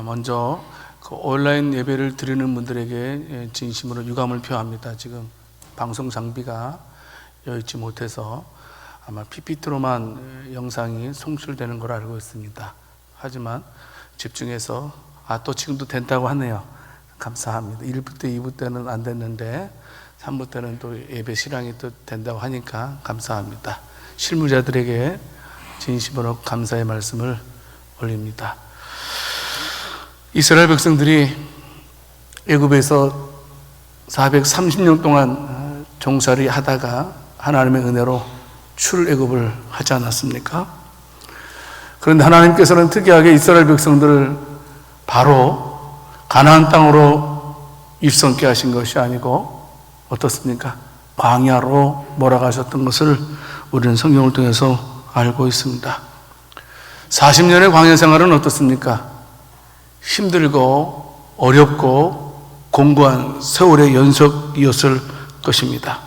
먼저 그 온라인 예배를 드리는 분들에게 진심으로 유감을 표합니다. 지금 방송 장비가 여의치 못해서 아마 PPT로만 영상이 송출되는 걸 알고 있습니다. 하지만 집중해서 또 지금도 된다고 하네요. 감사합니다. 1부 때 2부 때는 안 됐는데 3부 때는 또 예배 실황이 또 된다고 하니까 감사합니다. 실무자들에게 진심으로 감사의 말씀을 올립니다. 이스라엘 백성들이 애굽에서 430년 동안 종살이 하다가 하나님의 은혜로 출애굽을 하지 않았습니까? 그런데 하나님께서는 특이하게 이스라엘 백성들을 바로 가나안 땅으로 입성케 하신 것이 아니고 어떻습니까? 광야로 몰아가셨던 것을 우리는 성경을 통해서 알고 있습니다. 40년의 광야 생활은 어떻습니까? 힘들고 어렵고 공고한 세월의 연속이었을 것입니다.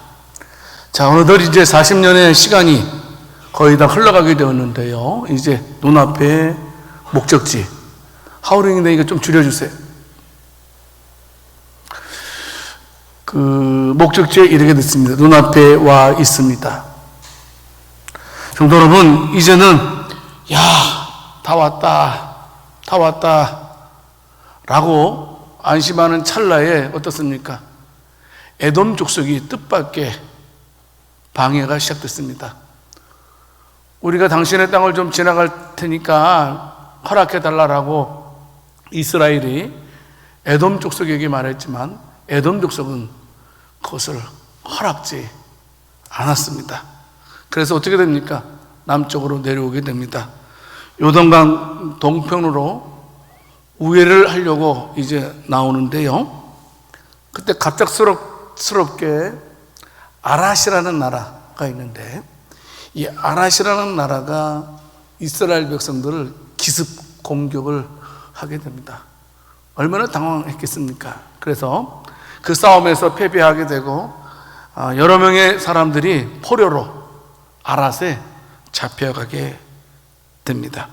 자, 어느덧 이제 40년의 시간이 거의 다 흘러가게 되었는데요. 이제 눈앞에 목적지, 하우링인데 이거 좀 줄여주세요. 그 목적지에 이르게 됐습니다. 눈앞에 와 있습니다. 성도 여러분, 이제는 다 왔다 라고 안심하는 찰나에 어떻습니까? 에돔 족속이 뜻밖의 방해가 시작됐습니다. 우리가 당신의 땅을 좀 지나갈 테니까 허락해 달라라고 이스라엘이 에돔 족속에게 말했지만 에돔 족속은 그것을 허락지 않았습니다. 그래서 어떻게 됩니까? 남쪽으로 내려오게 됩니다. 요단강 동편으로 우회를 하려고 이제 나오는데요. 그때 갑작스럽게 아랏이라는 나라가 있는데 이 아랏이라는 나라가 이스라엘 백성들을 기습 공격을 하게 됩니다. 얼마나 당황했겠습니까? 그래서 그 싸움에서 패배하게 되고 여러 명의 사람들이 포로로 아랏에 잡혀가게 됩니다.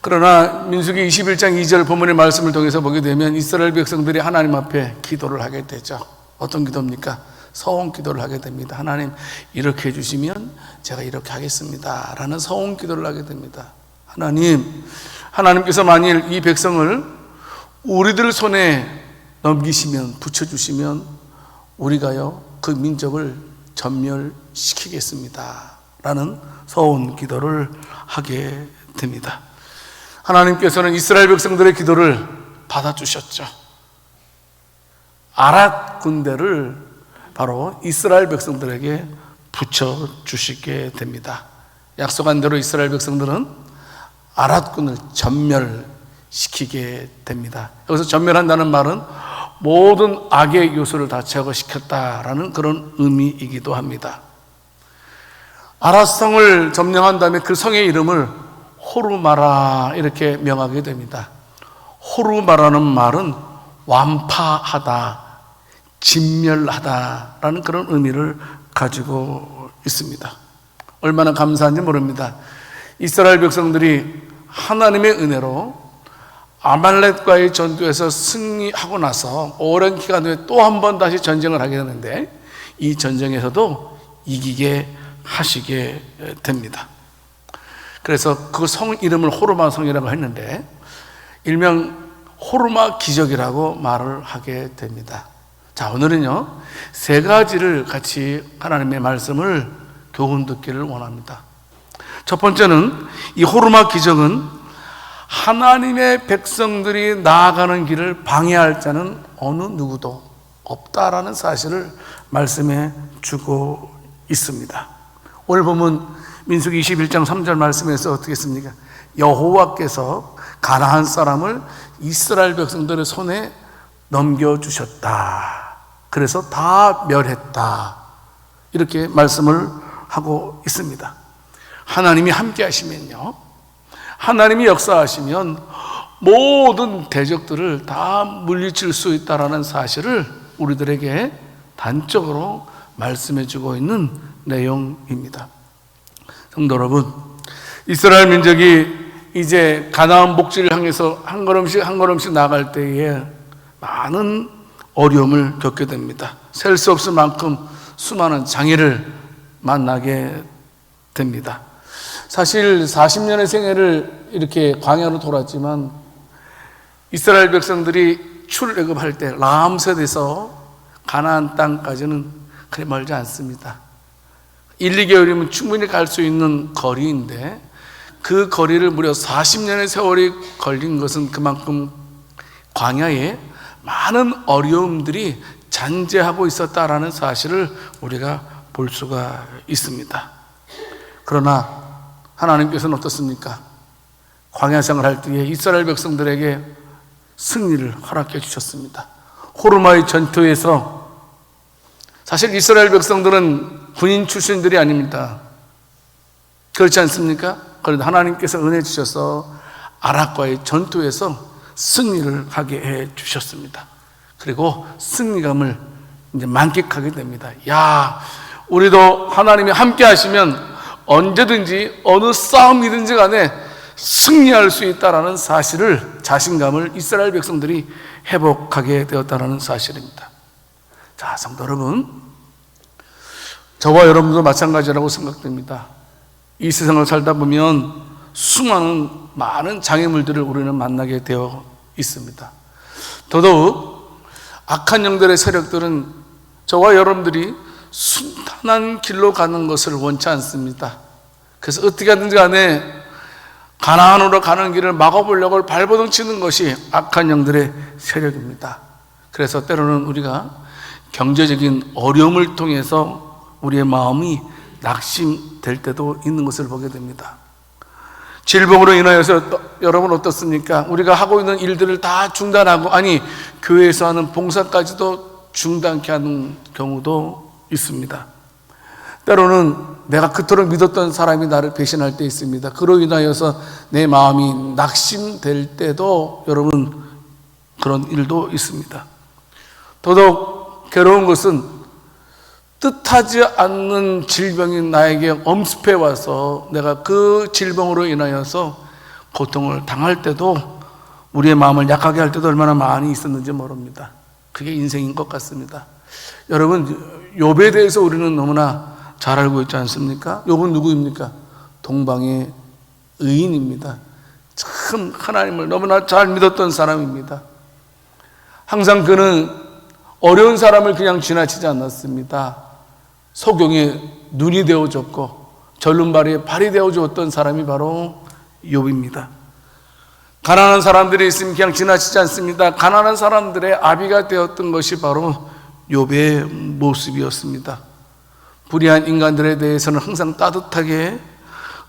그러나 민수기 21장 2절 본문의 말씀을 통해서 보게 되면 이스라엘 백성들이 하나님 앞에 기도를 하게 되죠. 어떤 기도입니까? 서원 기도를 하게 됩니다. 하나님, 이렇게 해주시면 제가 이렇게 하겠습니다 라는 서원 기도를 하게 됩니다. 하나님께서 만일 이 백성을 우리들 손에 넘기시면, 붙여주시면 우리가요 그 민족을 전멸시키겠습니다 라는 서원 기도를 하게 됩니다. 하나님께서는 이스라엘 백성들의 기도를 받아주셨죠. 아랏 군대를 바로 이스라엘 백성들에게 붙여주시게 됩니다. 약속한 대로 이스라엘 백성들은 아랏군을 전멸시키게 됩니다. 여기서 전멸한다는 말은 모든 악의 요소를 다 제거시켰다라는 그런 의미이기도 합니다. 아랏성을 점령한 다음에 그 성의 이름을 호르마라 이렇게 명하게 됩니다. 호르마라는 말은 완파하다, 진멸하다라는 그런 의미를 가지고 있습니다. 얼마나 감사한지 모릅니다. 이스라엘 백성들이 하나님의 은혜로 아말렉과의 전투에서 승리하고 나서 오랜 기간 후에 또 한 번 다시 전쟁을 하게 되는데 이 전쟁에서도 이기게 하시게 됩니다. 그래서 그 성 이름을 호르마 성이라고 했는데 일명 호르마 기적이라고 말을 하게 됩니다. 자, 오늘은요 세 가지를 같이 하나님의 말씀을 교훈 듣기를 원합니다. 첫 번째는 이 호르마 기적은 하나님의 백성들이 나아가는 길을 방해할 자는 어느 누구도 없다라는 사실을 말씀해 주고 있습니다. 오늘 보면 민수기 21장 3절 말씀에서 어떻게 했습니까? 여호와께서 가나안 사람을 이스라엘 백성들의 손에 넘겨주셨다. 그래서 다 멸했다. 이렇게 말씀을 하고 있습니다. 하나님이 함께 하시면요, 하나님이 역사하시면 모든 대적들을 다 물리칠 수 있다는 사실을 우리들에게 단적으로 말씀해 주고 있는 내용입니다. 성도 여러분, 이스라엘 민족이 이제 가나안 복지를 향해서 한 걸음씩 한 걸음씩 나아갈 때에 많은 어려움을 겪게 됩니다. 셀 수 없을 만큼 수많은 장애를 만나게 됩니다. 사실 40년의 생애를 이렇게 광야로 돌았지만 이스라엘 백성들이 출애굽할 때 람셋에서 가나안 땅까지는 그리 멀지 않습니다. 1, 2개월이면 충분히 갈 수 있는 거리인데 그 거리를 무려 40년의 세월이 걸린 것은 그만큼 광야에 많은 어려움들이 잔재하고 있었다라는 사실을 우리가 볼 수가 있습니다. 그러나 하나님께서는 어떻습니까? 광야 생활할 때에 이스라엘 백성들에게 승리를 허락해 주셨습니다. 호르마의 전투에서 사실 이스라엘 백성들은 군인 출신들이 아닙니다. 그렇지 않습니까? 그런데 하나님께서 은혜 주셔서 아락과의 전투에서 승리를 하게 해 주셨습니다. 그리고 승리감을 이제 만끽하게 됩니다. 야, 우리도 하나님이 함께 하시면 언제든지 어느 싸움이든지 간에 승리할 수 있다라는 사실을, 자신감을 이스라엘 백성들이 회복하게 되었다는 사실입니다. 자, 성도 여러분, 저와 여러분도 마찬가지라고 생각됩니다. 이 세상을 살다 보면 수많은 많은 장애물들을 우리는 만나게 되어 있습니다. 더더욱 악한 영들의 세력들은 저와 여러분들이 순탄한 길로 가는 것을 원치 않습니다. 그래서 어떻게 하든지 간에 가나안으로 가는 길을 막아보려고 발버둥 치는 것이 악한 영들의 세력입니다. 그래서 때로는 우리가 경제적인 어려움을 통해서 우리의 마음이 낙심될 때도 있는 것을 보게 됩니다. 질병으로 인하여서 여러분 어떻습니까? 우리가 하고 있는 일들을 다 중단하고, 아니 교회에서 하는 봉사까지도 중단케 하는 경우도 있습니다. 때로는 내가 그토록 믿었던 사람이 나를 배신할 때 있습니다. 그로 인하여서 내 마음이 낙심될 때도 여러분 그런 일도 있습니다. 더더욱 괴로운 것은 뜻하지 않는 질병이 나에게 엄습해 와서 내가 그 질병으로 인하여서 고통을 당할 때도, 우리의 마음을 약하게 할 때도 얼마나 많이 있었는지 모릅니다. 그게 인생인 것 같습니다. 여러분, 욥에 대해서 우리는 너무나 잘 알고 있지 않습니까? 욥은 누구입니까? 동방의 의인입니다. 참 하나님을 너무나 잘 믿었던 사람입니다. 항상 그는 어려운 사람을 그냥 지나치지 않았습니다. 소경의 눈이 되어줬고 절름발이의 발이 되어줬던 사람이 바로 욥입니다. 가난한 사람들이 있으면 그냥 지나치지 않습니다. 가난한 사람들의 아비가 되었던 것이 바로 욥의 모습이었습니다. 불의한 인간들에 대해서는 항상 따뜻하게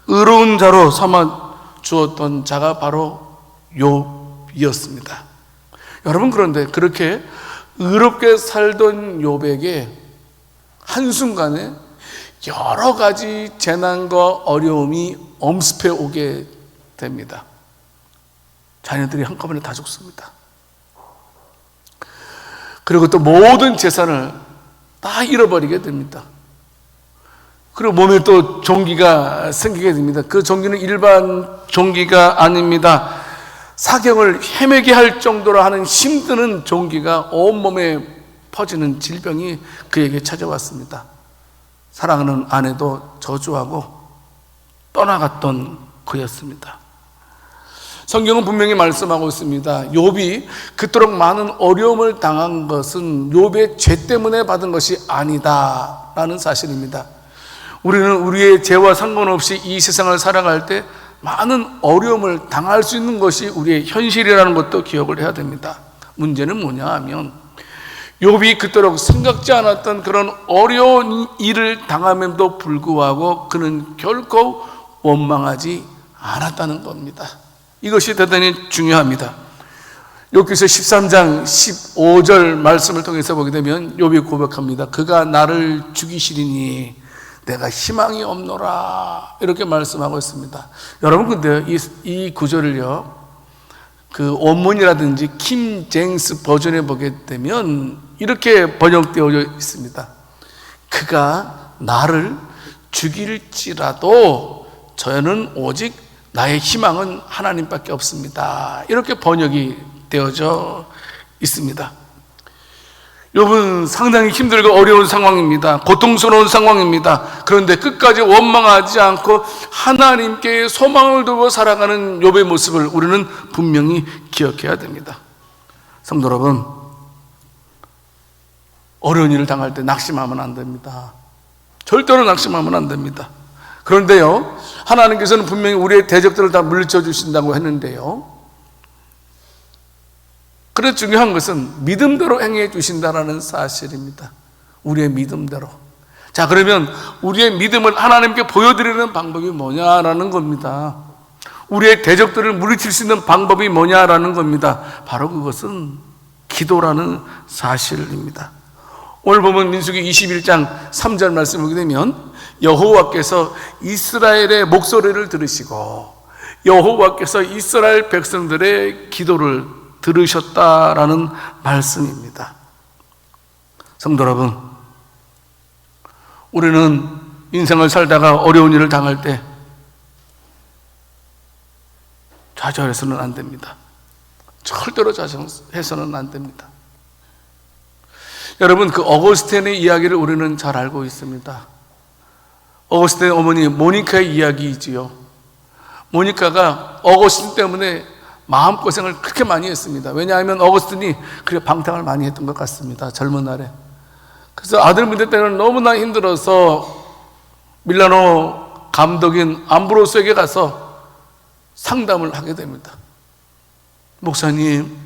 의로운 자로 삼아 주었던 자가 바로 욥이었습니다. 여러분, 그런데 그렇게 의롭게 살던 욥에게 한순간에 여러 가지 재난과 어려움이 엄습해 오게 됩니다. 자녀들이 한꺼번에 다 죽습니다. 그리고 또 모든 재산을 다 잃어버리게 됩니다. 그리고 몸에 또 종기가 생기게 됩니다. 그 종기는 일반 종기가 아닙니다. 사경을 헤매게 할 정도로 하는 힘드는 종기가 온몸에 퍼지는 질병이 그에게 찾아왔습니다. 사랑하는 아내도 저주하고 떠나갔던 그였습니다. 성경은 분명히 말씀하고 있습니다. 욥이 그토록 많은 어려움을 당한 것은 욥의 죄 때문에 받은 것이 아니다라는 사실입니다. 우리는 우리의 죄와 상관없이 이 세상을 살아갈 때 많은 어려움을 당할 수 있는 것이 우리의 현실이라는 것도 기억을 해야 됩니다. 문제는 뭐냐 하면 욥이 그토록 생각지 않았던 그런 어려운 일을 당함에도 불구하고 그는 결코 원망하지 않았다는 겁니다. 이것이 대단히 중요합니다. 욥기서 13장 15절 말씀을 통해서 보게 되면 욥이 고백합니다. 그가 나를 죽이시리니 내가 희망이 없노라, 이렇게 말씀하고 있습니다. 여러분, 근데 이 구절을요, 그 원문이라든지 킹 제임스 버전에 보게 되면 이렇게 번역되어 있습니다. 그가 나를 죽일지라도 저는 오직 나의 희망은 하나님밖에 없습니다. 이렇게 번역이 되어져 있습니다. 여러분, 상당히 힘들고 어려운 상황입니다. 고통스러운 상황입니다. 그런데 끝까지 원망하지 않고 하나님께 소망을 두고 살아가는 욥의 모습을 우리는 분명히 기억해야 됩니다. 성도 여러분, 어려운 일을 당할 때 낙심하면 안 됩니다. 절대로 낙심하면 안 됩니다. 그런데요, 하나님께서는 분명히 우리의 대적들을 다 물리쳐 주신다고 했는데요, 그래서 중요한 것은 믿음대로 행해 주신다는 사실입니다. 우리의 믿음대로. 자, 그러면 우리의 믿음을 하나님께 보여드리는 방법이 뭐냐라는 겁니다. 우리의 대적들을 물리칠 수 있는 방법이 뭐냐라는 겁니다. 바로 그것은 기도라는 사실입니다. 오늘 보면 민수기 21장 3절 말씀 보게 되면 여호와께서 이스라엘의 목소리를 들으시고 여호와께서 이스라엘 백성들의 기도를 들으셨다라는 말씀입니다. 성도 여러분, 우리는 인생을 살다가 어려운 일을 당할 때 좌절해서는 안 됩니다. 절대로 좌절해서는 안 됩니다. 여러분, 그 어거스틴의 이야기를 우리는 잘 알고 있습니다. 어거스틴의 어머니 모니카의 이야기이지요. 모니카가 어거스틴 때문에 마음고생을 그렇게 많이 했습니다. 왜냐하면 어거스틴이 그렇게 방탕을 많이 했던 것 같습니다. 젊은 날에. 그래서 아들 문제 때문에 너무나 힘들어서 밀라노 감독인 암브로스에게 가서 상담을 하게 됩니다. 목사님,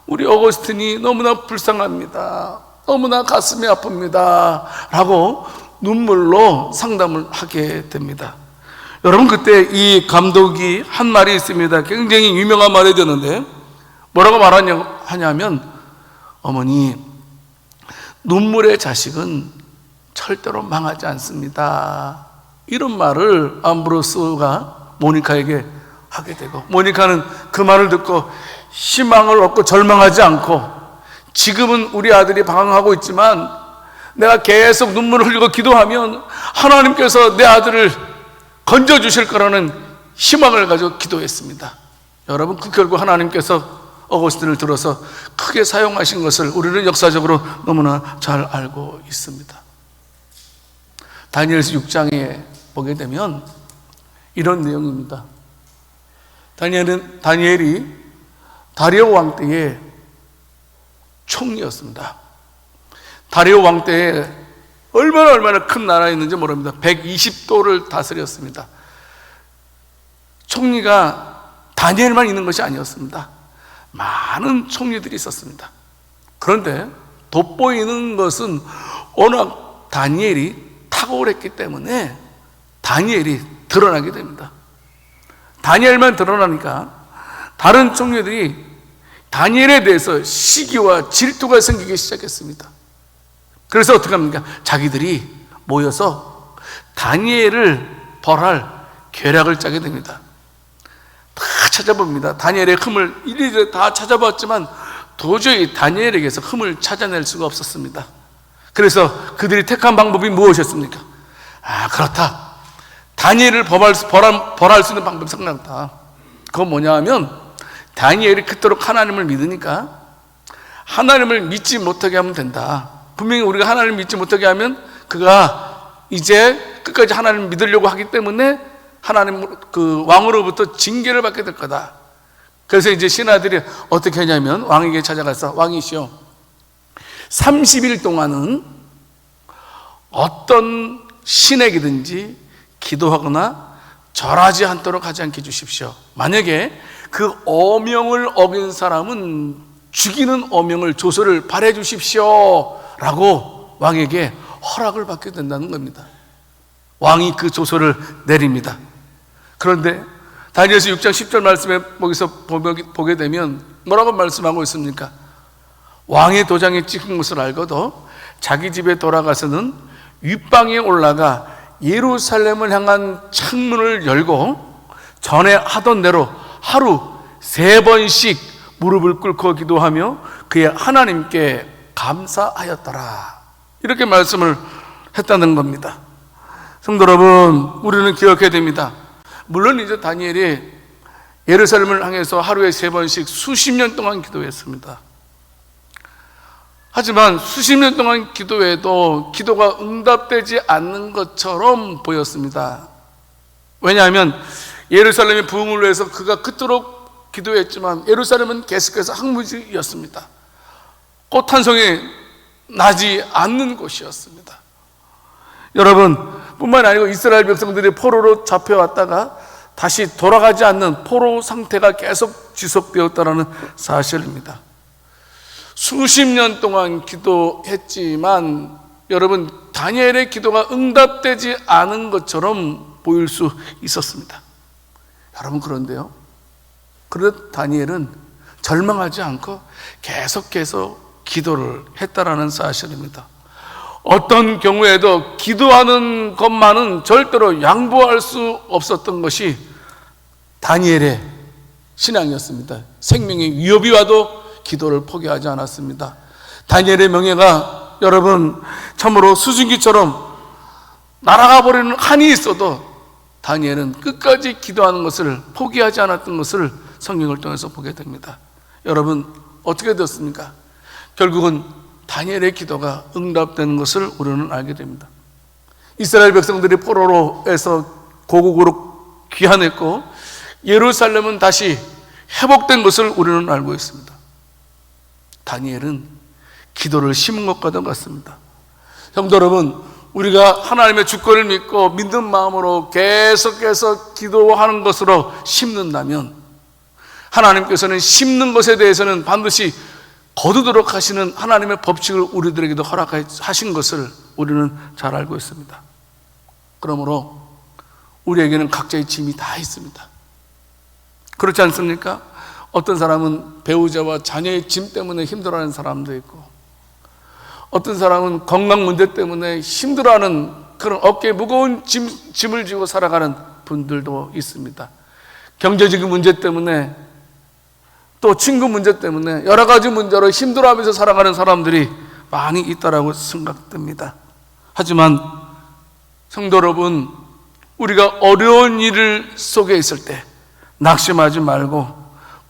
우리 어거스틴이 너무나 불쌍합니다. 너무나 가슴이 아픕니다. 라고 눈물로 상담을 하게 됩니다. 여러분, 그때 이 감독이 한 말이 있습니다. 굉장히 유명한 말이 되는데 뭐라고 말하냐면, 어머니, 눈물의 자식은 절대로 망하지 않습니다. 이런 말을 암브로스가 모니카에게 하게 되고, 모니카는 그 말을 듣고 희망을 얻고 절망하지 않고, 지금은 우리 아들이 방황하고 있지만 내가 계속 눈물을 흘리고 기도하면 하나님께서 내 아들을 건져주실 거라는 희망을 가지고 기도했습니다. 여러분, 그 결국 하나님께서 어거스틴을 들어서 크게 사용하신 것을 우리는 역사적으로 너무나 잘 알고 있습니다. 다니엘서 6장에 보게 되면 이런 내용입니다. 다니엘이 다리오 왕 때의 총리였습니다. 다리오 왕 때에 얼마나 큰 나라였는지 모릅니다. 120도를 다스렸습니다. 총리가 다니엘만 있는 것이 아니었습니다. 많은 총리들이 있었습니다. 그런데 돋보이는 것은 워낙 다니엘이 탁월했기 때문에 다니엘이 드러나게 됩니다. 다니엘만 드러나니까 다른 총리들이 다니엘에 대해서 시기와 질투가 생기기 시작했습니다. 그래서 어떻게 합니까? 자기들이 모여서 다니엘을 벌할 계략을 짜게 됩니다. 다 찾아봅니다. 다니엘의 흠을 이리저리 다 찾아봤지만 도저히 다니엘에게서 흠을 찾아낼 수가 없었습니다. 그래서 그들이 택한 방법이 무엇이었습니까? 그렇다. 다니엘을 벌할 수 있는 방법이 생각났다. 그건 뭐냐 하면, 다니엘이 그토록 하나님을 믿으니까 하나님을 믿지 못하게 하면 된다. 분명히 우리가 하나님을 믿지 못하게 하면 그가 이제 끝까지 하나님을 믿으려고 하기 때문에 하나님 그 왕으로부터 징계를 받게 될 거다. 그래서 이제 신하들이 어떻게 하냐면 왕에게 찾아가서, 왕이시여, 30일 동안은 어떤 신에게든지 기도하거나 절하지 않도록 하지 않게 해주십시오. 만약에 그 어명을 어긴 사람은 죽이는 어명을, 조서를 발해 주십시오 라고 왕에게 허락을 받게 된다는 겁니다. 왕이 그 조서를 내립니다. 그런데 다니엘서 6장 10절 말씀에 거기서 보게 되면 뭐라고 말씀하고 있습니까? 왕의 도장에 찍힌 것을 알고도 자기 집에 돌아가서는 윗방에 올라가 예루살렘을 향한 창문을 열고 전에 하던 대로 하루 3번씩 무릎을 꿇고 기도하며 그의 하나님께 감사하였더라. 이렇게 말씀을 했다는 겁니다. 성도 여러분, 우리는 기억해야 됩니다. 물론 이제 다니엘이 예루살렘을 향해서 하루에 3번씩 수십 년 동안 기도했습니다. 하지만 수십 년 동안 기도해도 기도가 응답되지 않는 것처럼 보였습니다. 왜냐하면 예루살렘의 부흥을 위해서 그가 그토록 기도했지만 예루살렘은 계속해서 황무지였습니다. 꽃 한 송이 나지 않는 곳이었습니다. 여러분, 뿐만 아니고 이스라엘 백성들이 포로로 잡혀왔다가 다시 돌아가지 않는 포로 상태가 계속 지속되었다는 사실입니다. 수십 년 동안 기도했지만 여러분, 다니엘의 기도가 응답되지 않은 것처럼 보일 수 있었습니다. 여러분, 그런데요, 그런데 다니엘은 절망하지 않고 계속해서 기도를 했다라는 사실입니다. 어떤 경우에도 기도하는 것만은 절대로 양보할 수 없었던 것이 다니엘의 신앙이었습니다. 생명의 위협이 와도 기도를 포기하지 않았습니다. 다니엘의 명예가 여러분 참으로 수증기처럼 날아가 버리는 한이 있어도 다니엘은 끝까지 기도하는 것을 포기하지 않았던 것을 성경을 통해서 보게 됩니다. 여러분, 어떻게 되었습니까? 결국은 다니엘의 기도가 응답되는 것을 우리는 알게 됩니다. 이스라엘 백성들이 포로로에서 고국으로 귀환했고 예루살렘은 다시 회복된 것을 우리는 알고 있습니다. 다니엘은 기도를 심은 것과도 같습니다. 성도 여러분, 우리가 하나님의 주권을 믿고 믿는 마음으로 계속해서 기도하는 것으로 심는다면 하나님께서는 심는 것에 대해서는 반드시 거두도록 하시는 하나님의 법칙을 우리들에게도 허락하신 것을 우리는 잘 알고 있습니다. 그러므로 우리에게는 각자의 짐이 다 있습니다. 그렇지 않습니까? 어떤 사람은 배우자와 자녀의 짐 때문에 힘들어하는 사람도 있고, 어떤 사람은 건강 문제 때문에 힘들어하는 그런 어깨에 무거운 짐을 지고 살아가는 분들도 있습니다. 경제적인 문제 때문에, 또 친구 문제 때문에 여러 가지 문제로 힘들어하면서 살아가는 사람들이 많이 있다라고 생각됩니다. 하지만 성도 여러분, 우리가 어려운 일 속에 있을 때 낙심하지 말고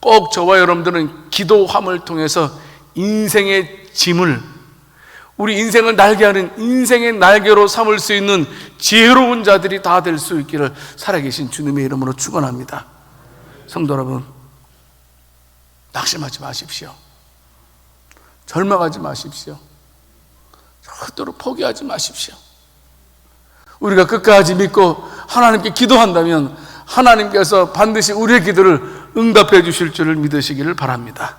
꼭 저와 여러분들은 기도함을 통해서 인생의 짐을, 우리 인생을 날개하는 인생의 날개로 삼을 수 있는 지혜로운 자들이 다 될 수 있기를 살아계신 주님의 이름으로 축원합니다. 성도 여러분, 낙심하지 마십시오. 절망하지 마십시오. 절대로 포기하지 마십시오. 우리가 끝까지 믿고 하나님께 기도한다면 하나님께서 반드시 우리의 기도를 응답해 주실 줄을 믿으시기를 바랍니다.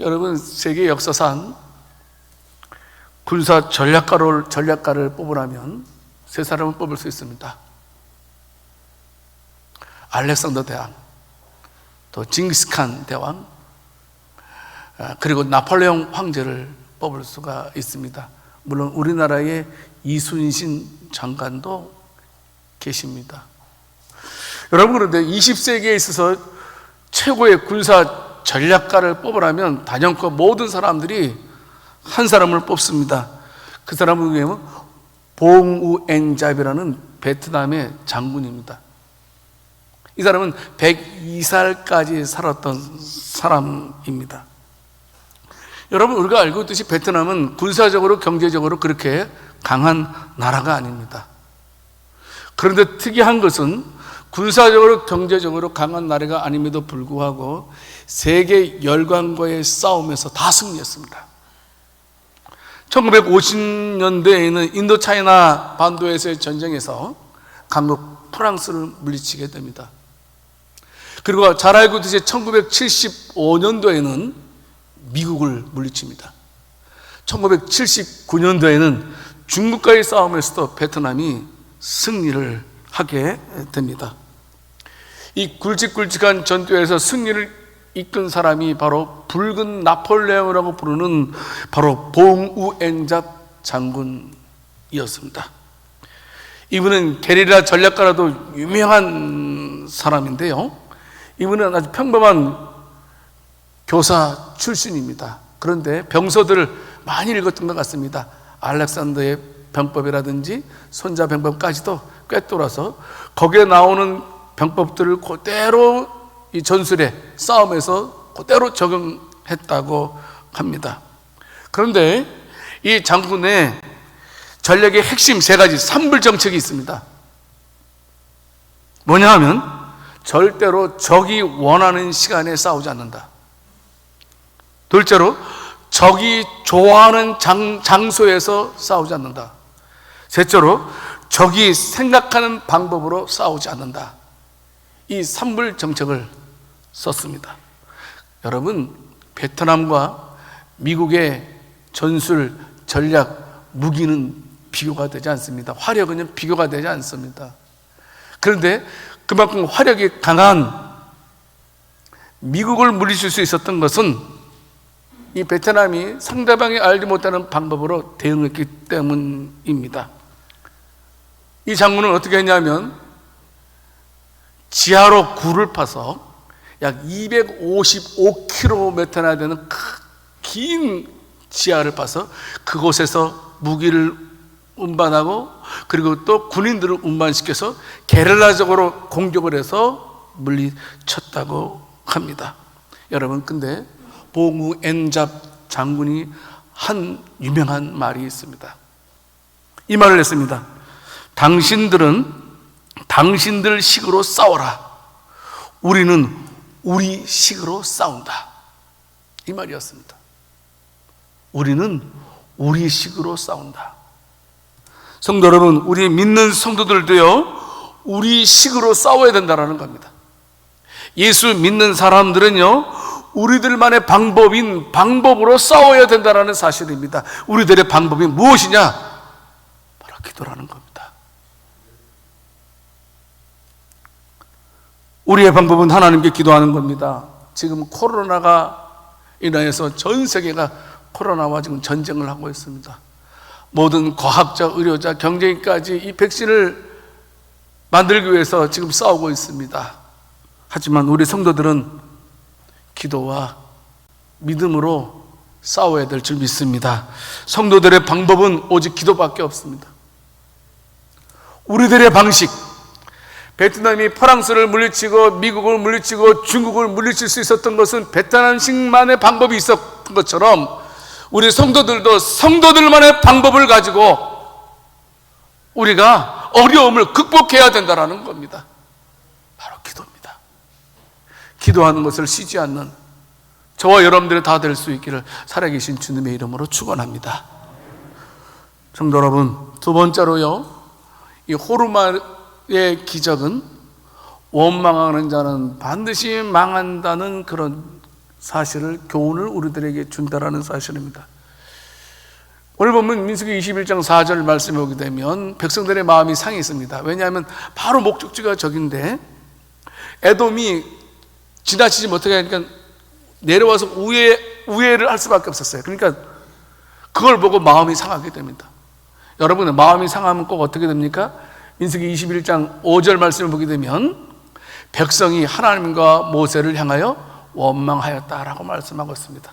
여러분, 세계 역사상 군사 전략가를 뽑으라면 세 사람을 뽑을 수 있습니다. 알렉산더 대왕, 또 징기스칸 대왕, 그리고 나폴레옹 황제를 뽑을 수가 있습니다. 물론 우리나라의 이순신 장관도 계십니다. 여러분, 그런데 20세기에 있어서 최고의 군사 전략가를 뽑으라면 단연코 모든 사람들이 한 사람을 뽑습니다. 그 사람은 누구냐면 봉우앵잡이라는 베트남의 장군입니다. 이 사람은 102살까지 살았던 사람입니다. 여러분, 우리가 알고 있듯이 베트남은 군사적으로 경제적으로 그렇게 강한 나라가 아닙니다. 그런데 특이한 것은 군사적으로 경제적으로 강한 나라가 아님에도 불구하고 세계 열강과의 싸움에서 다 승리했습니다. 1950년대에는 인도차이나 반도에서의 전쟁에서 강국 프랑스를 물리치게 됩니다. 그리고 잘 알고 있듯이 1975년도에는 미국을 물리칩니다. 1979년도에는 중국과의 싸움에서도 베트남이 승리를 하게 됩니다. 이 굵직굵직한 전투에서 승리를 이끈 사람이 바로 붉은 나폴레옹이라고 부르는 바로 봉우앵잡 장군이었습니다. 이분은 게리라 전략가라도 유명한 사람인데요, 이분은 아주 평범한 교사 출신입니다. 그런데 병서들을 많이 읽었던 것 같습니다. 알렉산더의 병법이라든지 손자 병법까지도 꿰뚫어서 거기에 나오는 병법들을 그대로 이 전술에 싸움에서 그대로 적용했다고 합니다. 그런데 이 장군의 전략의 핵심 세 가지 삼불 정책이 있습니다. 뭐냐 하면 절대로 적이 원하는 시간에 싸우지 않는다. 둘째로 적이 좋아하는 장소에서 싸우지 않는다. 셋째로 적이 생각하는 방법으로 싸우지 않는다. 이 삼불 정책을 썼습니다. 여러분, 베트남과 미국의 전술, 전략, 무기는 비교가 되지 않습니다. 화력은 비교가 되지 않습니다. 그런데 그만큼 화력이 강한 미국을 물리칠 수 있었던 것은 이 베트남이 상대방이 알지 못하는 방법으로 대응했기 때문입니다. 이 장군은 어떻게 했냐면 지하로 굴을 파서 약 255km나 되는 긴 지하를 파서 그곳에서 무기를 운반하고 그리고 또 군인들을 운반시켜서 게릴라적으로 공격을 해서 물리쳤다고 합니다. 여러분, 근데 봉우 엔잡 장군이 한 유명한 말이 있습니다. 이 말을 했습니다. 당신들은 당신들 식으로 싸워라. 우리는 우리 식으로 싸운다. 이 말이었습니다. 우리는 우리 식으로 싸운다. 성도 여러분, 우리 믿는 성도들도요, 우리 식으로 싸워야 된다는 겁니다. 예수 믿는 사람들은요, 우리들만의 방법인 방법으로 싸워야 된다는 사실입니다. 우리들의 방법이 무엇이냐? 바로 기도라는 겁니다. 우리의 방법은 하나님께 기도하는 겁니다. 지금 코로나가 인하여서 전 세계가 코로나와 지금 전쟁을 하고 있습니다. 모든 과학자, 의료자, 경제인까지 이 백신을 만들기 위해서 지금 싸우고 있습니다. 하지만 우리 성도들은 기도와 믿음으로 싸워야 될 줄 믿습니다. 성도들의 방법은 오직 기도밖에 없습니다. 우리들의 방식, 베트남이 프랑스를 물리치고 미국을 물리치고 중국을 물리칠 수 있었던 것은 베트남식만의 방법이 있었던 것처럼 우리 성도들도 성도들만의 방법을 가지고 우리가 어려움을 극복해야 된다는 겁니다. 바로 기도입니다. 기도하는 것을 쉬지 않는 저와 여러분들이 다 될 수 있기를 살아계신 주님의 이름으로 축원합니다. 성도 여러분, 두 번째로요, 이 호르마의 기적은 원망하는 자는 반드시 망한다는 그런 사실을, 교훈을 우리들에게 준다라는 사실입니다. 오늘 보면 민수기 21장 4절 말씀에 오게 되면 백성들의 마음이 상했습니다. 왜냐하면 바로 목적지가 저긴데 에돔이 지나치지 못하게 하니까 내려와서 우회를 할 수밖에 없었어요. 그러니까 그걸 보고 마음이 상하게 됩니다. 여러분의 마음이 상하면 꼭 어떻게 됩니까? 민수기 21장 5절 말씀을 보게 되면 백성이 하나님과 모세를 향하여 원망하였다라고 말씀하고 있습니다.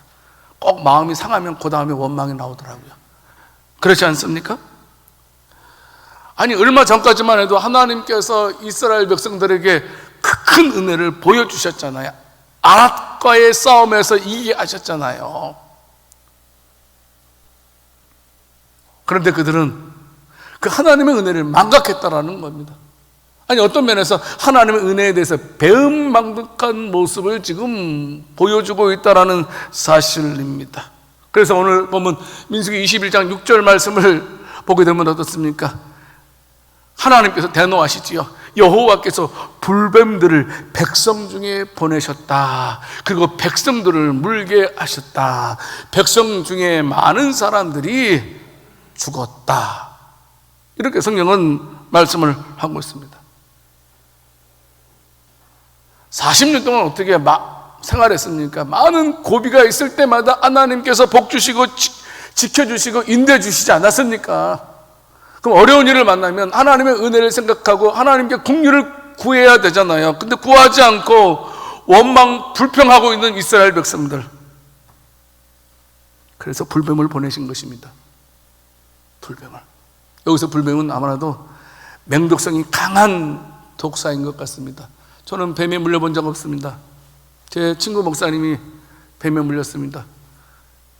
꼭 마음이 상하면 그 다음에 원망이 나오더라고요. 그렇지 않습니까? 아니, 얼마 전까지만 해도 하나님께서 이스라엘 백성들에게 큰 은혜를 보여주셨잖아요. 아랏과의 싸움에서 이기게 하셨잖아요. 그런데 그들은 그 하나님의 은혜를 망각했다라는 겁니다. 아니, 어떤 면에서 하나님의 은혜에 대해서 배은망덕한 모습을 지금 보여주고 있다라는 사실입니다. 그래서 오늘 보면 민수기 21장 6절 말씀을 보게 되면 어떻습니까? 하나님께서 대노하시지요. 여호와께서 불뱀들을 백성 중에 보내셨다. 그리고 백성들을 물게 하셨다. 백성 중에 많은 사람들이 죽었다. 이렇게 성경은 말씀을 하고 있습니다. 40년 동안 어떻게 생활했습니까? 많은 고비가 있을 때마다 하나님께서 복 주시고 지켜주시고 인도해 주시지 않았습니까? 그럼 어려운 일을 만나면 하나님의 은혜를 생각하고 하나님께 긍휼을 구해야 되잖아요. 근데 구하지 않고 원망, 불평하고 있는 이스라엘 백성들, 그래서 불뱀을 보내신 것입니다. 불뱀을. 여기서 불뱀은 아마도 맹독성이 강한 독사인 것 같습니다. 저는 뱀에 물려본 적 없습니다. 제 친구 목사님이 뱀에 물렸습니다.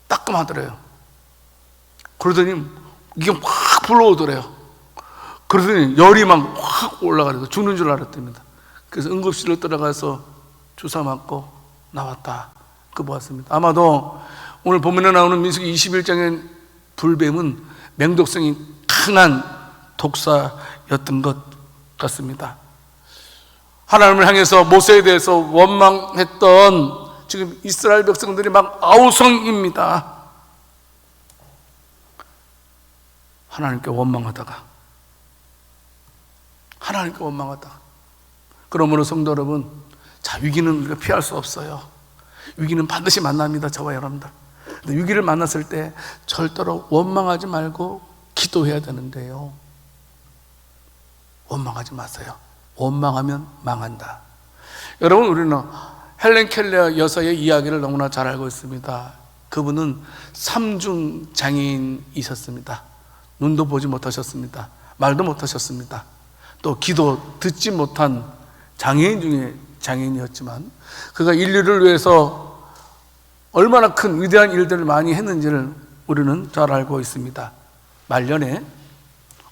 따끔하더래요. 그러더니 이게 확 불러오더래요. 그러더니 열이 막 확 올라가서 죽는 줄 알았답니다. 그래서 응급실로 들어가서 주사 맞고 나왔다. 그 보았습니다. 아마도 오늘 본문에 나오는 민수기 21장의 불뱀은 맹독성이 강한 독사였던 것 같습니다. 하나님을 향해서 모세에 대해서 원망했던 지금 이스라엘 백성들이 막 아우성입니다. 하나님께 원망하다가 그러므로 성도 여러분, 자, 위기는 우리가 피할 수 없어요. 위기는 반드시 만납니다. 저와 여러분들. 근데 위기를 만났을 때 절대로 원망하지 말고 기도해야 되는데요, 원망하지 마세요. 원망하면 망한다. 여러분, 우리는 헬렌 켈러 여사의 이야기를 너무나 잘 알고 있습니다. 그분은 삼중 장애인이셨습니다. 눈도 보지 못하셨습니다. 말도 못하셨습니다. 또 귀도 듣지 못한 장애인 중에 장애인이었지만 그가 인류를 위해서 얼마나 큰 위대한 일들을 많이 했는지를 우리는 잘 알고 있습니다. 말년에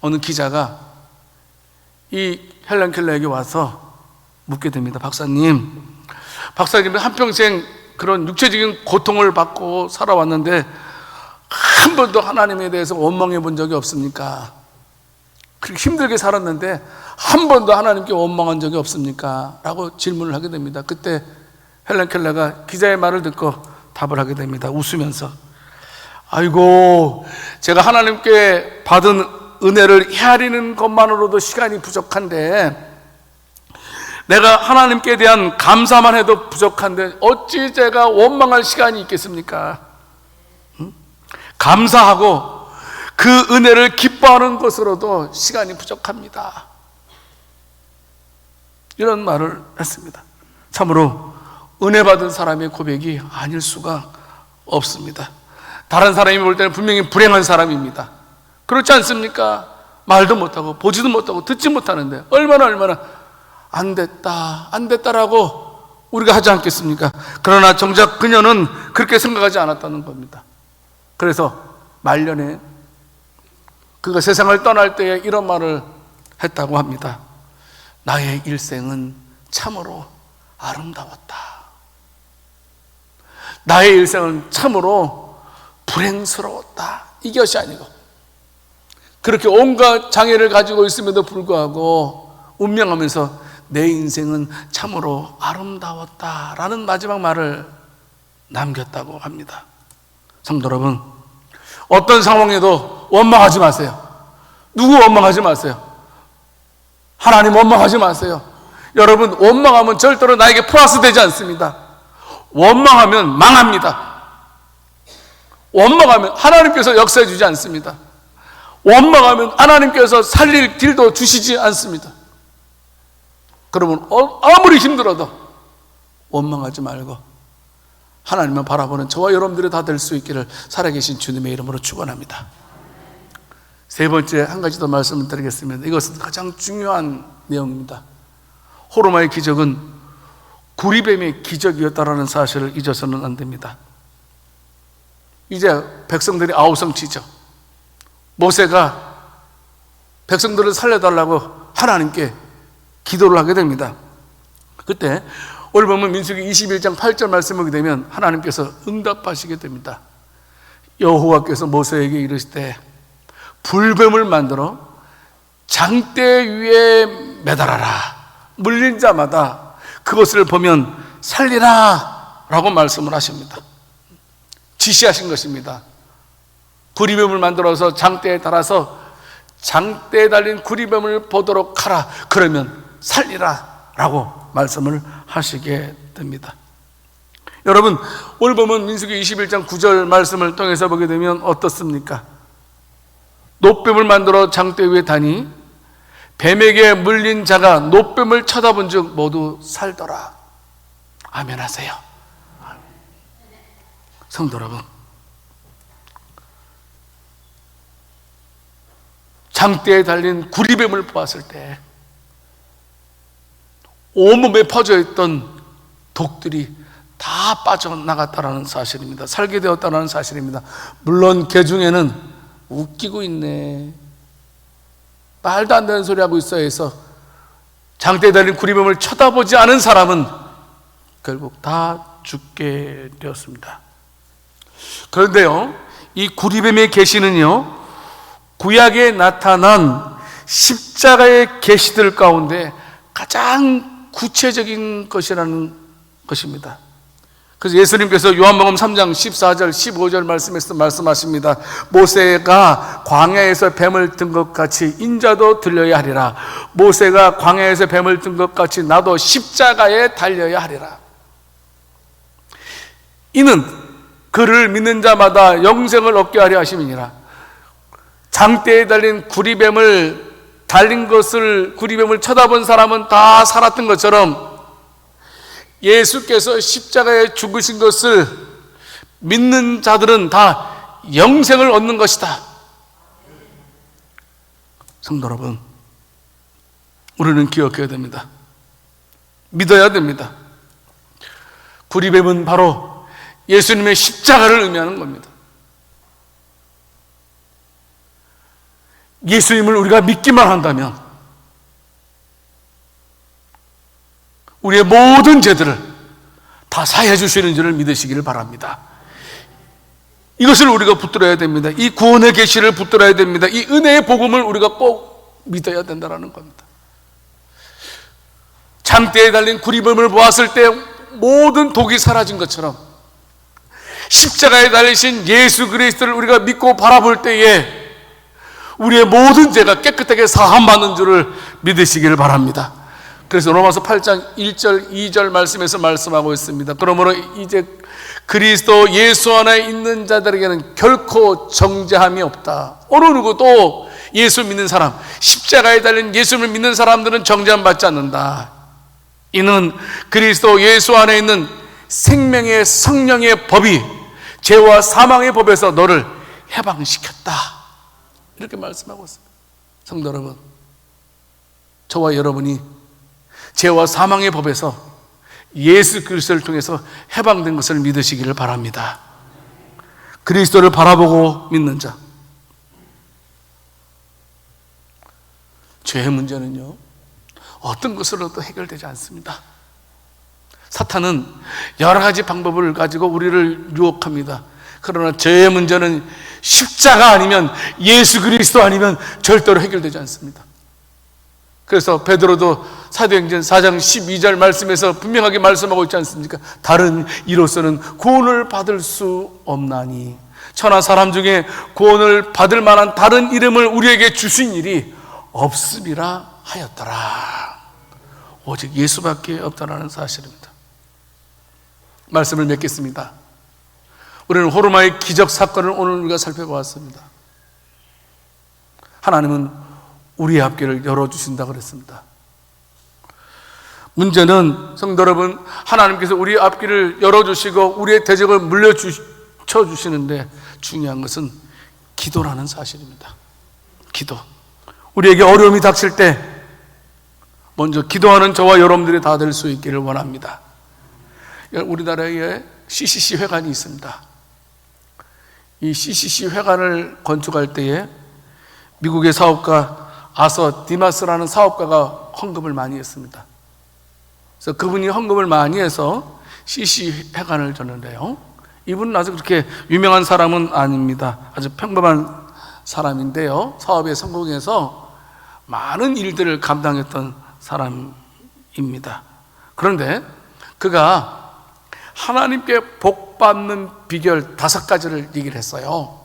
어느 기자가 이 헬렌 켈러에게 와서 묻게 됩니다. 박사님이 한평생 그런 육체적인 고통을 받고 살아왔는데 한 번도 하나님에 대해서 원망해 본 적이 없습니까? 그렇게 힘들게 살았는데 한 번도 하나님께 원망한 적이 없습니까? 라고 질문을 하게 됩니다. 그때 헬렌 켈러가 기자의 말을 듣고 답을 하게 됩니다. 웃으면서, 아이고, 제가 하나님께 받은 은혜를 헤아리는 것만으로도 시간이 부족한데, 내가 하나님께 대한 감사만 해도 부족한데 어찌 제가 원망할 시간이 있겠습니까? 감사하고 그 은혜를 기뻐하는 것으로도 시간이 부족합니다. 이런 말을 했습니다. 참으로 은혜 받은 사람의 고백이 아닐 수가 없습니다. 다른 사람이 볼 때는 분명히 불행한 사람입니다. 그렇지 않습니까? 말도 못하고 보지도 못하고 듣지 못하는데 얼마나 안 됐다라고 우리가 하지 않겠습니까? 그러나 정작 그녀는 그렇게 생각하지 않았다는 겁니다. 그래서 말년에 그가 세상을 떠날 때에 이런 말을 했다고 합니다. 나의 일생은 참으로 아름다웠다. 나의 일생은 참으로 불행스러웠다. 이것이 아니고 그렇게 온갖 장애를 가지고 있음에도 불구하고 운명하면서 내 인생은 참으로 아름다웠다라는 마지막 말을 남겼다고 합니다. 성도 여러분, 어떤 상황에도 원망하지 마세요. 누구 원망하지 마세요. 하나님 원망하지 마세요. 여러분, 원망하면 절대로 나에게 플러스 되지 않습니다. 원망하면 망합니다. 원망하면 하나님께서 역사해 주지 않습니다. 원망하면 하나님께서 살릴 길도 주시지 않습니다. 그러면 아무리 힘들어도 원망하지 말고 하나님을 바라보는 저와 여러분들이 다 될 수 있기를 살아계신 주님의 이름으로 축원합니다. 세 번째, 한 가지 더 말씀을 드리겠습니다. 이것은 가장 중요한 내용입니다. 호르마의 기적은 구리뱀의 기적이었다라는 사실을 잊어서는 안 됩니다. 이제 백성들이 아우성치죠. 모세가 백성들을 살려달라고 하나님께 기도를 하게 됩니다. 그때 오늘 보면 민수기 21장 8절 말씀을 보게 되면 하나님께서 응답하시게 됩니다. 여호와께서 모세에게 이르시되 불뱀을 만들어 장대 위에 매달아라. 물린 자마다 그것을 보면 살리라 라고 말씀을 하십니다. 지시하신 것입니다. 구리뱀을 만들어서 장대에 달아서 장대에 달린 구리뱀을 보도록 하라. 그러면 살리라 라고 말씀을 하시게 됩니다. 여러분, 오늘 보면 민수기 21장 9절 말씀을 통해서 보게 되면 어떻습니까? 놋뱀을 만들어 장대 위에 다니 뱀에게 물린 자가 놋뱀을 쳐다본 즉 모두 살더라. 아멘 하세요. 성도 여러분, 장대에 달린 구리뱀을 보았을 때 온몸에 퍼져있던 독들이 다 빠져나갔다는 사실입니다. 살게 되었다는 사실입니다. 물론 개 중에는 웃기고 있네, 말도 안 되는 소리 하고 있어 해서 장대에 달린 구리뱀을 쳐다보지 않은 사람은 결국 다 죽게 되었습니다. 그런데요, 이 구리뱀의 계시는요, 구약에 나타난 십자가의 계시들 가운데 가장 구체적인 것이라는 것입니다. 그래서 예수님께서 요한복음 3장 14절 15절 말씀에서 말씀하십니다. 모세가 광야에서 뱀을 든 것 같이 인자도 들려야 하리라. 모세가 광야에서 뱀을 든 것 같이 나도 십자가에 달려야 하리라. 이는 그를 믿는 자마다 영생을 얻게 하려 하심이니라. 장대에 달린 구리뱀을 구리뱀을 쳐다본 사람은 다 살았던 것처럼 예수께서 십자가에 죽으신 것을 믿는 자들은 다 영생을 얻는 것이다. 성도 여러분, 우리는 기억해야 됩니다. 믿어야 됩니다. 구리뱀은 바로 예수님의 십자가를 의미하는 겁니다. 예수님을 우리가 믿기만 한다면 우리의 모든 죄들을 다 사해 주시는 줄을 믿으시기를 바랍니다. 이것을 우리가 붙들어야 됩니다. 이 구원의 계시를 붙들어야 됩니다. 이 은혜의 복음을 우리가 꼭 믿어야 된다는 겁니다. 장대에 달린 구리뱀을 보았을 때 모든 독이 사라진 것처럼 십자가에 달리신 예수 그리스도를 우리가 믿고 바라볼 때에 우리의 모든 죄가 깨끗하게 사함받는 줄을 믿으시기를 바랍니다. 그래서 로마서 8장 1절 2절 말씀에서 말씀하고 있습니다. 그러므로 이제 그리스도 예수 안에 있는 자들에게는 결코 정죄함이 없다. 어느 누구도 예수 믿는 사람, 십자가에 달린 예수를 믿는 사람들은 정죄함 받지 않는다. 이는 그리스도 예수 안에 있는 생명의 성령의 법이 죄와 사망의 법에서 너를 해방시켰다. 이렇게 말씀하고 있습니다. 성도 여러분, 저와 여러분이 죄와 사망의 법에서 예수 그리스도를 통해서 해방된 것을 믿으시기를 바랍니다. 그리스도를 바라보고 믿는 자. 죄의 문제는요, 어떤 것으로도 해결되지 않습니다. 사탄은 여러 가지 방법을 가지고 우리를 유혹합니다. 그러나 죄의 문제는 십자가 아니면, 예수 그리스도 아니면 절대로 해결되지 않습니다. 그래서 베드로도 사도행전 4장 12절 말씀에서 분명하게 말씀하고 있지 않습니까? 다른 이로서는 구원을 받을 수 없나니, 천하 사람 중에 구원을 받을 만한 다른 이름을 우리에게 주신 일이 없음이라 하였더라. 오직 예수밖에 없다라는 사실입니다. 말씀을 맺겠습니다. 우리는 호르마의 기적 사건을 오늘 우리가 살펴보았습니다. 하나님은 우리의 앞길을 열어주신다 그랬습니다. 문제는 성도 여러분, 하나님께서 우리의 앞길을 열어주시고 우리의 대적을 물려쳐주시는데 중요한 것은 기도라는 사실입니다. 기도. 우리에게 어려움이 닥칠 때 먼저 기도하는 저와 여러분들이 다 될 수 있기를 원합니다. 우리나라에 CCC 회관이 있습니다. 이 CCC 회관을 건축할 때에 미국의 사업가 아서 디마스라는 사업가가 헌금을 많이 했습니다. 그래서 그분이 헌금을 많이 해서 CCC 회관을 줬는데요, 이분은 아주 그렇게 유명한 사람은 아닙니다. 아주 평범한 사람인데요, 사업에 성공해서 많은 일들을 감당했던 사람입니다. 그런데 그가 하나님께 복받는 비결 5가지를 얘기를 했어요.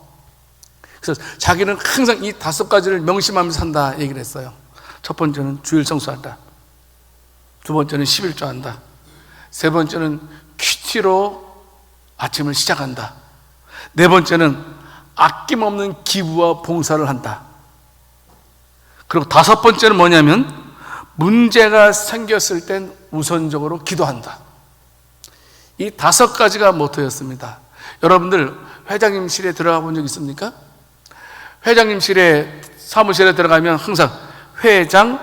그래서 자기는 항상 이 5가지를 명심하면서 산다 얘기를 했어요. 첫 번째는 주일 청소한다. 두 번째는 11조 한다. 세 번째는 큐티로 아침을 시작한다. 네 번째는 아낌없는 기부와 봉사를 한다. 그리고 5번째는 뭐냐면 문제가 생겼을 땐 우선적으로 기도한다. 이 5가지가 모토였습니다. 여러분들 회장님실에 들어가 본 적 있습니까? 회장님실에 사무실에 들어가면 항상 회장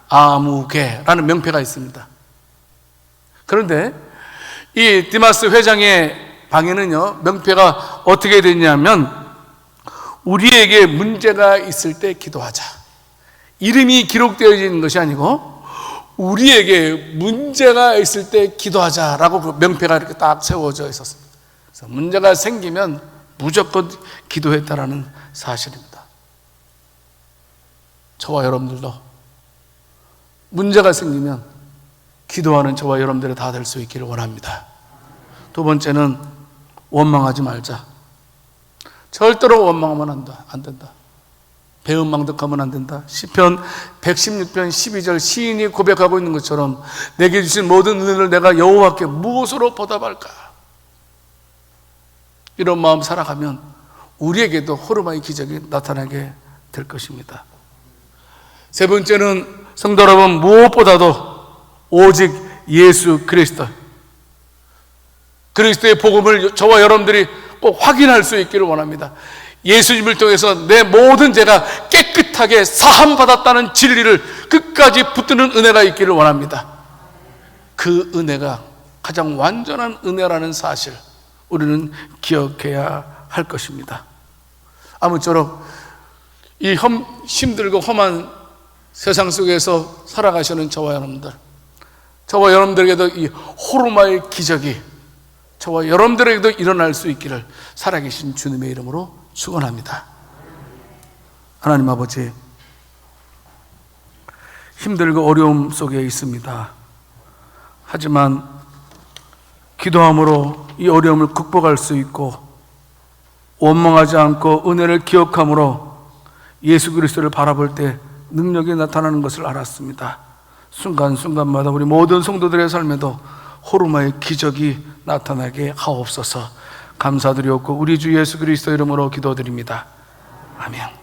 아무개라는 명패가 있습니다. 그런데 이 디마스 회장의 방에는요, 명패가 어떻게 됐냐면 우리에게 문제가 있을 때 기도하자. 이름이 기록되어 있는 것이 아니고 우리에게 문제가 있을 때 기도하자라고 명패가 이렇게 딱 세워져 있었습니다. 그래서 문제가 생기면 무조건 기도했다라는 사실입니다. 저와 여러분들도 문제가 생기면 기도하는 저와 여러분들이 다 될 수 있기를 원합니다. 두 번째는 원망하지 말자. 절대로 원망하면 안 된다. 배은망덕하면 안 된다. 시편 116편 12절 시인이 고백하고 있는 것처럼 내게 주신 모든 은혜를 내가 여호와께 무엇으로 보답할까? 이런 마음 살아가면 우리에게도 호르마의 기적이 나타나게 될 것입니다. 세 번째는 성도 여러분, 무엇보다도 오직 예수 그리스도의 복음을 저와 여러분들이 꼭 확인할 수 있기를 원합니다. 예수님을 통해서 내 모든 죄가 깨끗하게 사함받았다는 진리를 끝까지 붙드는 은혜가 있기를 원합니다. 그 은혜가 가장 완전한 은혜라는 사실 우리는 기억해야 할 것입니다. 아무쪼록 이 힘들고 험한 세상 속에서 살아가시는 저와 여러분들에게도 이 호르마의 기적이 저와 여러분들에게도 일어날 수 있기를 살아계신 주님의 이름으로 축원합니다. 하나님 아버지, 힘들고 어려움 속에 있습니다. 하지만 기도함으로 이 어려움을 극복할 수 있고 원망하지 않고 은혜를 기억함으로 예수 그리스도를 바라볼 때 능력이 나타나는 것을 알았습니다. 순간순간마다 우리 모든 성도들의 삶에도 호르마의 기적이 나타나게 하옵소서. 감사드리옵고 우리 주 예수 그리스도 이름으로 기도드립니다. 아멘.